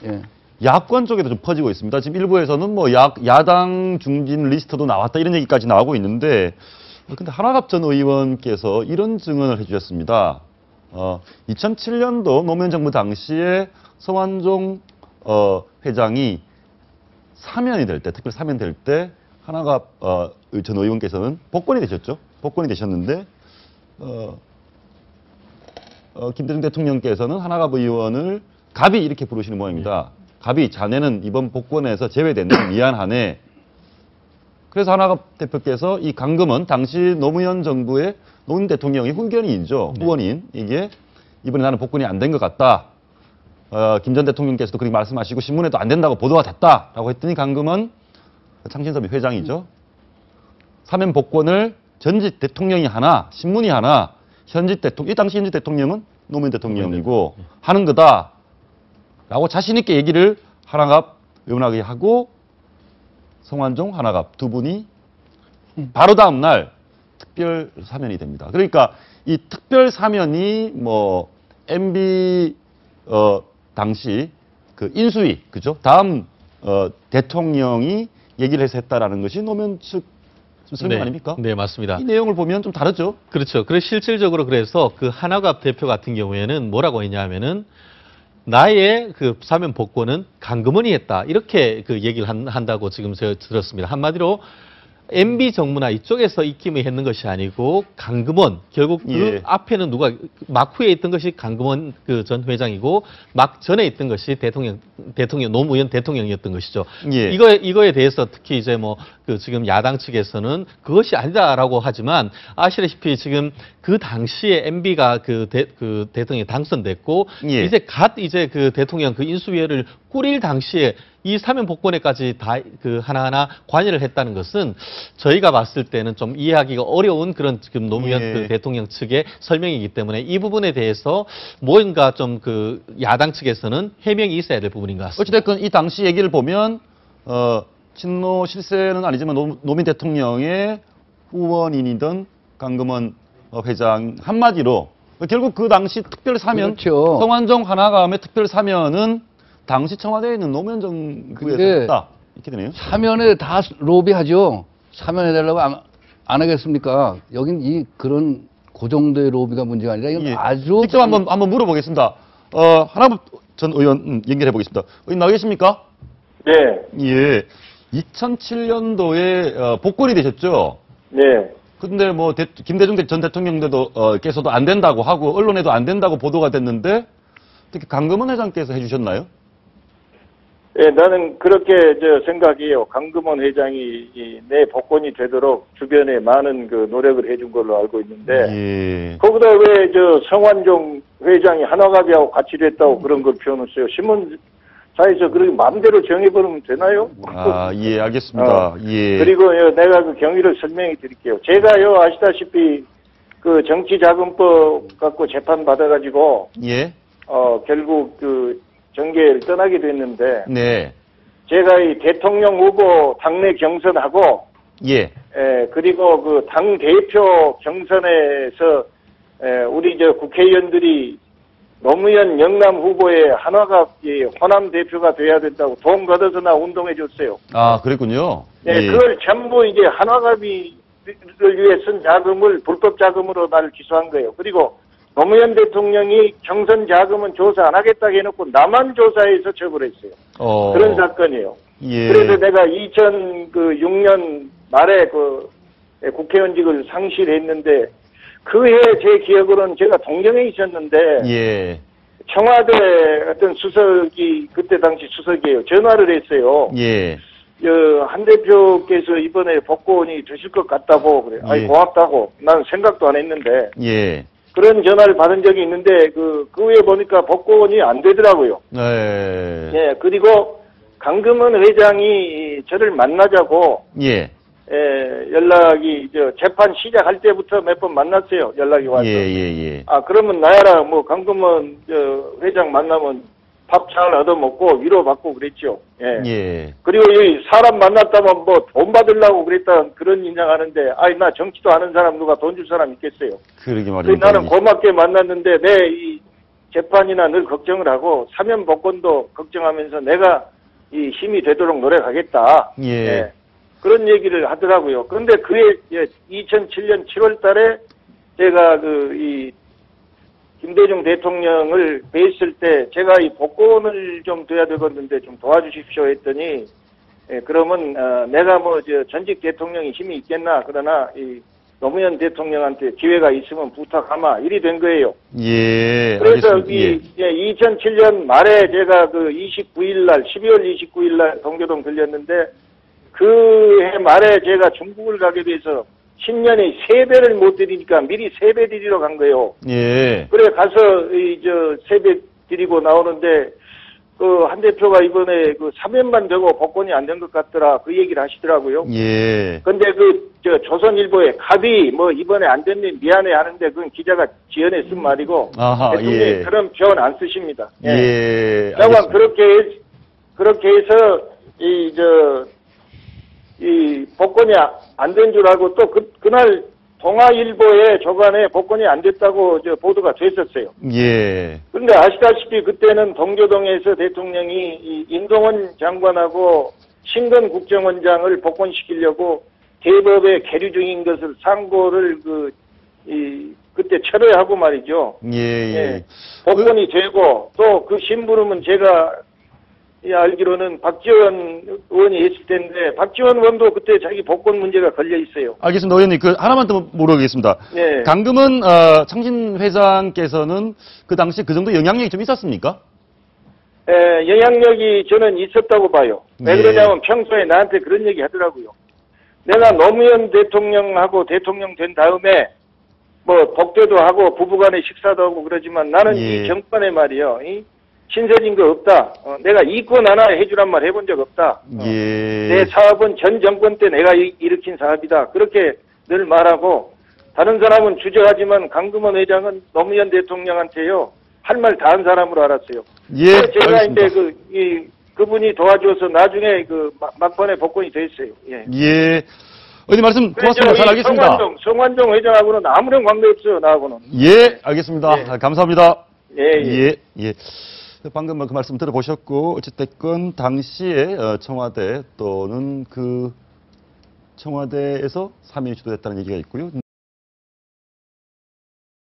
예. 야권 쪽에도 좀 퍼지고 있습니다. 지금 일부에서는 뭐 야당 중진 리스트도 나왔다 이런 얘기까지 나오고 있는데, 근데 한화갑 전 의원께서 이런 증언을 해주셨습니다. 2007년도 노무현 정부 당시에 성완종 회장이 사면이 될 때, 특별 사면 될 때 한화갑 전 의원께서는 복권이 되셨죠. 복권이 되셨는데 김대중 대통령께서는 한화갑 의원을 갑이 이렇게 부르시는 모양입니다. 갑이 자네는 이번 복권에서 제외됐네. 미안하네. 그래서 한화갑 대표께서 이 강금은 당시 노무현 정부의 노무현 대통령의 후견인이죠. 후원인. 이게 이번에 나는 복권이 안 된 것 같다. 김 전 대통령께서도 그렇게 말씀하시고 신문에도 안 된다고 보도가 됐다라고 했더니 강금은 창신섭이 회장이죠. 사면 복권을 전직 대통령이 하나, 신문이 하나, 현직 대통령, 이 당시 현직 대통령은 노무현 대통령이고 하는 거다라고 자신 있게 얘기를 한화갑 의원에게 하고 성완종, 한화갑 두 분이 바로 다음 날 특별 사면이 됩니다. 그러니까 이 특별 사면이 뭐 MB 당시 그 인수위 그죠? 다음 대통령이 얘기를 해서 했다라는 것이 노무현 측 설명 아닙니까? 네, 맞습니다. 이 내용을 보면 좀 다르죠? 그렇죠. 그래서 실질적으로 그래서 그 한화갑 대표 같은 경우에는 뭐라고 했냐면은 나의 그 사면 복권은 강금원이 했다. 이렇게 그 얘기를 한다고 지금 제가 들었습니다. 한마디로 MB 정부나 이쪽에서 입김을 했는 것이 아니고 강금원, 결국 그 앞에는 누가 막 후에 있던 것이 강금원 그 전 회장이고 막 전에 있던 것이 대통령 노무현 대통령이었던 것이죠. 이거에 대해서 특히 이제 뭐 그 지금 야당 측에서는 그것이 아니다라고 하지만 아시다시피 지금 그 당시에 MB가 그 대통령이 당선됐고 이제 그 대통령 그 인수위를 꾸릴 당시에 이 사면 복권에까지 다 그 하나하나 관여를 했다는 것은 저희가 봤을 때는 좀 이해하기가 어려운 그런 지금 노무현 그 대통령 측의 설명이기 때문에 이 부분에 대해서 뭔가 좀 그 야당 측에서는 해명이 있어야 될 부분인 것 같습니다. 어찌됐건 이 당시 얘기를 보면 친노 실세는 아니지만 노무현 대통령의 후원인이던 강금원 회장 한마디로 결국 그 당시 특별 사면 성완종 한화갑의 특별 사면은 당시 청와대에 있는 노무현 정부에서 했다. 이렇게 되네요. 사면에 다 로비하죠. 사면해달라고 안 하겠습니까? 여긴 그런 그 정도의 로비가 문제가 아니라 이건 아주 직접 한번 물어보겠습니다. 한화갑 전 의원 연결해 보겠습니다. 의원 나와 계십니까? 네. 예. 2007년도에 복권이 되셨죠? 네. 근데 뭐 김대중 전 대통령께서도 안 된다고 하고 언론에도 안 된다고 보도가 됐는데 특히 강금원 회장께서 해주셨나요? 예, 나는 그렇게 생각해요. 강금원 회장이 내 복권이 되도록 주변에 많은 그 노력을 해준 걸로 알고 있는데 거기다 왜 성완종 회장이 한화갑이하고 같이 됐다고 그런 걸 표현했어요. 신문사에서 그렇게 마음대로 정해버리면 되나요? 예, 알겠습니다. 예. 그리고 내가 그 경위를 설명해 드릴게요. 제가요 아시다시피 그 정치자금법 갖고 재판 받아가지고 결국 그 정계를 떠나게 됐는데, 제가 이 대통령 후보 당내 경선하고, 그리고 그 당 대표 경선에서 우리 국회의원들이 노무현 영남 후보의 한화갑 호남 대표가 돼야 된다고 돈 걷어서 나 운동해 줬어요. 아, 그랬군요. 그걸 전부 이제 한화갑을 위해 쓴 자금을 불법 자금으로 나를 기소한 거예요. 그리고 노무현 대통령이 경선 자금은 조사 안 하겠다고 해놓고 나만 조사해서 처벌했어요. 그런 사건이에요. 그래서 내가 2006년 말에 그 국회의원직을 상실했는데 그 해 제 기억으로는 제가 동경에 있었는데 청와대 어떤 수석이 그때 당시 수석이에요. 전화를 했어요. 한 대표께서 이번에 복권이 되실 것 같다고 그래. 아이 고맙다고. 난 생각도 안 했는데. 그런 전화를 받은 적이 있는데 그 후에 보니까 복권이 안 되더라고요. 그리고 강금원 회장이 저를 만나자고 연락이 재판 시작할 때부터 몇 번 만났어요. 연락이 와서. 그러면 나야라 뭐 강금원 회장 만나면 밥 잘 얻어먹고 위로받고 그랬죠. 그리고 이 사람 만났다면 뭐 돈 받으려고 그랬다 그런 인상하는데 나 정치도 아는 사람 누가 돈 줄 사람 있겠어요. 그러게 말이에요. 나는 고맙게 만났는데 내 이 재판이나 늘 걱정을 하고 사면 복권도 걱정하면서 내가 이 힘이 되도록 노력하겠다. 예. 그런 얘기를 하더라고요. 그런데 그해 2007년 7월 달에 제가 이 김대중 대통령을 뵀을 때 제가 이 복권을 좀 둬야 되겠는데 좀 도와주십시오 했더니 그러면 내가 뭐 전직 대통령이 힘이 있겠나 그러나 이 노무현 대통령한테 기회가 있으면 부탁하마 이리 된 거예요. 예. 그래서 알겠습니다. 2007년 말에 제가 그 29일 날 12월 29일 날 동교동 들렸는데 그 해 말에 제가 중국을 가게 돼서 10년에 3배를 못 드리니까 미리 3배 드리러 간 거예요. 예. 그래 가서 3배 드리고 나오는데 그 한 대표가 이번에 그 사면만 되고 복권이 안 된 것 같더라 그 얘기를 하시더라고요. 예. 근데 조선일보에 갑이 뭐 이번에 안 됐니 미안해 하는데 그건 기자가 지어내 쓴 말이고 아하, 대통령이 예. 그런 표현 안 쓰십니다. 예. 다만 알겠습니다. 그렇게 해서 이 복권이 안 된 줄 알고 또 그날 동아일보에 조간에 복권이 안 됐다고 보도가 됐었어요. 예. 그런데 아시다시피 그때는 동교동에서 대통령이 이 임동원 장관하고 신건 국정원장을 복권시키려고 대법에 계류 중인 것을 상고를 그때 철회하고 말이죠. 예. 복권이 되고 또 그 심부름은 제가 알기로는 박지원 의원이 했을 텐데 박지원 의원도 그때 자기 복권 문제가 걸려 있어요. 알겠습니다. 의원님, 하나만 더 물어보겠습니다. 네. 강금은, 창신 회장께서는 그 당시 그 정도 영향력이 좀 있었습니까? 영향력이 저는 있었다고 봐요. 왜 예. 그러냐면 평소에 나한테 그런 얘기 하더라고요. 내가 노무현 대통령하고 대통령 된 다음에 뭐 독대도 하고 부부간에 식사도 하고 그러지만 나는 예. 이 정권에 말이요. 신세진 거 없다. 내가 이권 하나 해주란 말 해본 적 없다. 예. 내 사업은 전 정권 때 내가 일으킨 사업이다. 그렇게 늘 말하고 다른 사람은 주저하지만 강금원 회장은 노무현 대통령한테요. 할 말 다 한 사람으로 알았어요. 예. 제가 알겠습니다. 이제 그분이 도와줘서 나중에 막판에 복권이 됐어요. 예. 예. 의원님 말씀 고맙습니다. 잘 알겠습니다. 성완종 회장하고는 아무런 관계 없어요. 나하고는. 예. 알겠습니다. 감사합니다. 예. 예. 방금 그 말씀 들어보셨고, 어쨌든 당시에 청와대 또는 청와대에서 사면이 주도됐다는 얘기가 있고요.